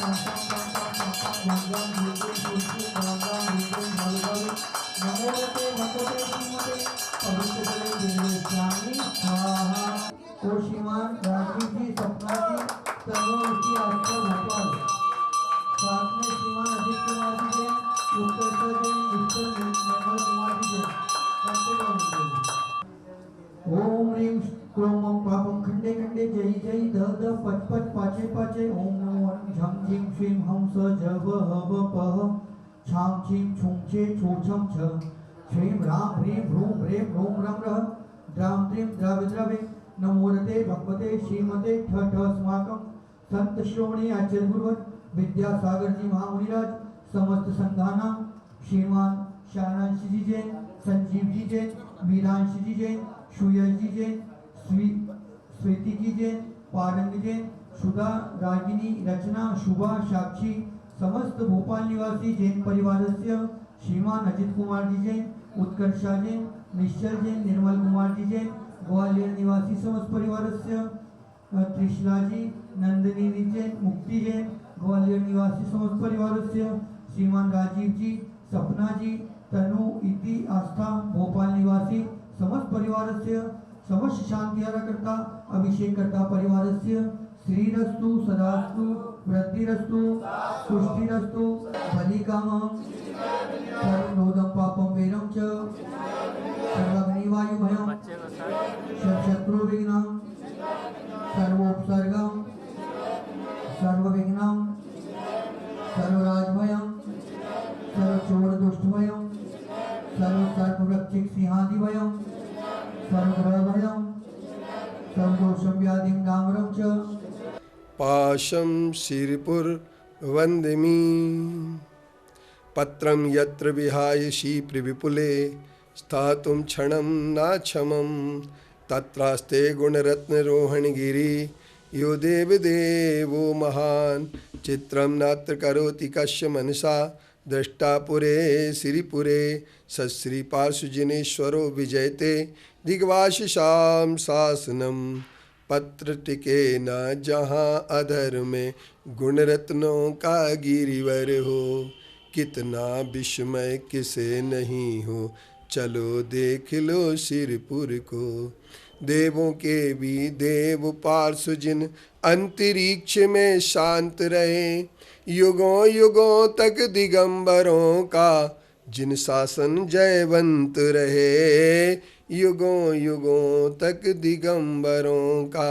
श्रीमान राजीव जी, सपना जी, तनुश्री आस्था भोपाल, साथ में श्रीमान अजीत कुमार जी जैन, उत्कर्ष जैन, मिस्टर निर्मल कुमार जी जैन। ओम ह्रीं क्रोम पापम खंडे खंडे जय जय ध ध पच पच पाचे पाचे ओम नमो झम झिम श्रीं हम स जब हब पह छाम छीम छुम छे छो छम छ श्रीं राम ह्रीं भ्रूं ह्रें ह्रों रम रह द्राम त्रीं द्रावे द्रावे नमोरते भगवते श्रीमते ठ ठ अस्माकं संत श्रोमणी आचार्य गुरुवर विद्यासागर जी महामुनिराज समस्त संघाना श्रीमान शानंश जी जैन, संजीव जी जैन, मीरांश जी जैन, सुयश जी जैन, स्वीति जी जैन, पारंग जैन, सुधा, रागिनी, रचना, शुभा, साक्षी, समस्त भोपाल निवासी जैन परिवारस्य श्रीमान अजित कुमार जी जैन, उत्कर्षा जैन, निश्चल जैन, निर्मल कुमार जी जैन, ग्वालियर निवासी समस्त परिवारस्य त्रिशला जी, नंदिनी जैन, मुक्ति जैन, ग्वालियर निवासी समस्त परिवारस्य श्रीमान राजीव जी, सपना जी, तनु इति आस्था भोपाल निवासी समस्त परिवारस्य समस्त शांति करता अभिषेक करता परिवारस्य श्रीरस्तु सदास्तु वृद्धिरस्तु पुष्टिरस्तु बलिकामं सर्वरोधं पापं वेरं च सर्वग्निवायुभयं शत्रुविघ्नं सर्वोपसर्गं सर्वविघ्नं सर्वराजभयं सर्वचोरदुष्टभयं सर्वसर्पवृक्षिक सिंहादिभयं सर्वग्रहभयं सर्वदोषं व्याधिं डामरं च पाशं शिरपुर वंदिमी पत्रं यत्र विहाय शीप्रविपुले स्थातुं क्षणं नाक्षमं तत्रास्ते गुणरत्नरोहणगिरि यो देवदेवो महान् चित्रं नात्र करोति कस्य मनसा दृष्टापुरे श्रीपुरे सश्री पार्श्वजिनेश्वरो विजयते दिग्वाशिषां शासनम पत्र टिके न जहाँ अधर में गुणरत्नों का गिरिवर हो कितना विस्मय किसे नहीं हो चलो देख लो श्रीपुर को देवों के भी देव पार्श्वजिन अंतरिक्ष में शांत रहे युगों युगों तक दिगंबरों का जिन शासन जयवंत रहे युगों युगों तक दिगंबरों का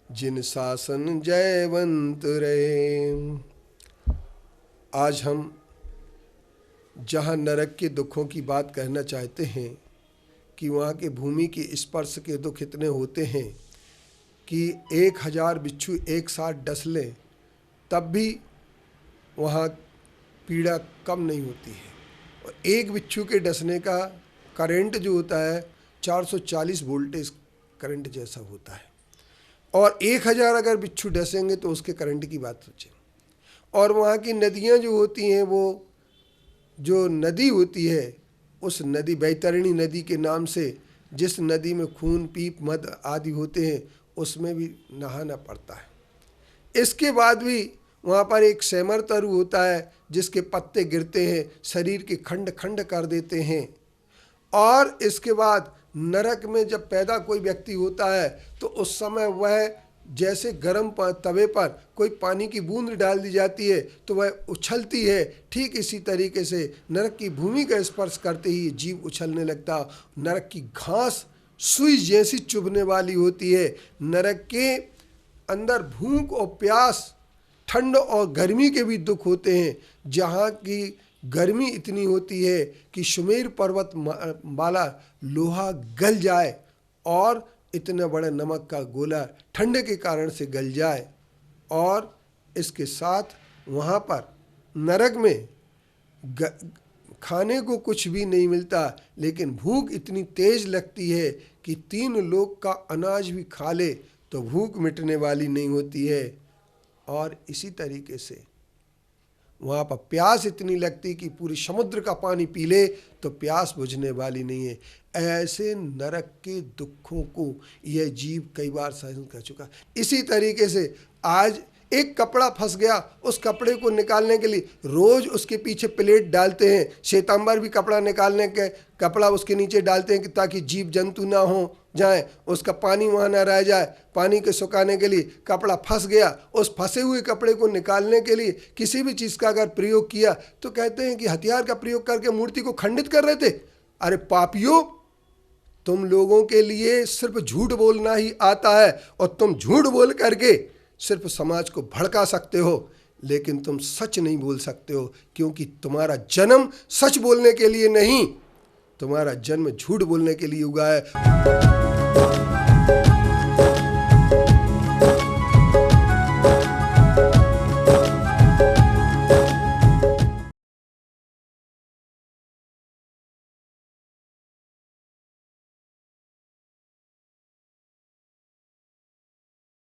जिन शासन जयवंत रहे। आज हम जहाँ नरक के दुखों की बात कहना चाहते हैं कि वहाँ के भूमि के स्पर्श के दुख इतने होते हैं कि 1000 बिच्छू एक साथ डस लें तब भी वहाँ पीड़ा कम नहीं होती है। और एक बिच्छू के डसने का करंट जो होता है 440 वोल्टेज करंट जैसा होता है और 1000 अगर बिच्छू डसेंगे तो उसके करंट की बात सोचें। और वहाँ की नदियाँ जो होती हैं वो जो नदी होती है उस नदी बैतरणी नदी के नाम से जिस नदी में खून पीप मद आदि होते हैं उसमें भी नहाना पड़ता है। इसके बाद भी वहाँ पर एक सेमर तरु होता है जिसके पत्ते गिरते हैं शरीर के खंड खंड कर देते हैं। और इसके बाद नरक में जब पैदा कोई व्यक्ति होता है तो उस समय वह जैसे गर्म तवे पर कोई पानी की बूंद डाल दी जाती है तो वह उछलती है, ठीक इसी तरीके से नरक की भूमि का स्पर्श करते ही जीव उछलने लगता। नरक की घास सुई जैसी चुभने वाली होती है। नरक के अंदर भूख और प्यास, ठंड और गर्मी के भी दुख होते हैं। जहाँ की गर्मी इतनी होती है कि सुमेर पर्वत वाला लोहा गल जाए और इतना बड़ा नमक का गोला ठंड के कारण से गल जाए। और इसके साथ वहाँ पर नरक में खाने को कुछ भी नहीं मिलता, लेकिन भूख इतनी तेज लगती है कि 3 लोग का अनाज भी खा ले तो भूख मिटने वाली नहीं होती है। और इसी तरीके से वहाँ पर प्यास इतनी लगती कि पूरी समुद्र का पानी पी ले तो प्यास बुझने वाली नहीं है। ऐसे नरक के दुखों को यह जीव कई बार सहन कर चुका। इसी तरीके से आज एक कपड़ा फंस गया, उस कपड़े को निकालने के लिए रोज उसके पीछे प्लेट डालते हैं। श्वेतांबर भी कपड़ा निकालने के कपड़ा उसके नीचे डालते हैं कि ताकि जीव जंतु ना हो जाए, उसका पानी वहाँ ना रह जाए। पानी के सुखाने के लिए कपड़ा फंस गया, उस फंसे हुए कपड़े को निकालने के लिए किसी भी चीज़ का अगर प्रयोग किया तो कहते हैं कि हथियार का प्रयोग करके मूर्ति को खंडित कर रहे थे। अरे पापियों, तुम लोगों के लिए सिर्फ झूठ बोलना ही आता है और तुम झूठ बोल करके सिर्फ समाज को भड़का सकते हो, लेकिन तुम सच नहीं बोल सकते हो, क्योंकि तुम्हारा जन्म सच बोलने के लिए नहीं, तुम्हारा जन्म झूठ बोलने के लिए हुआ है।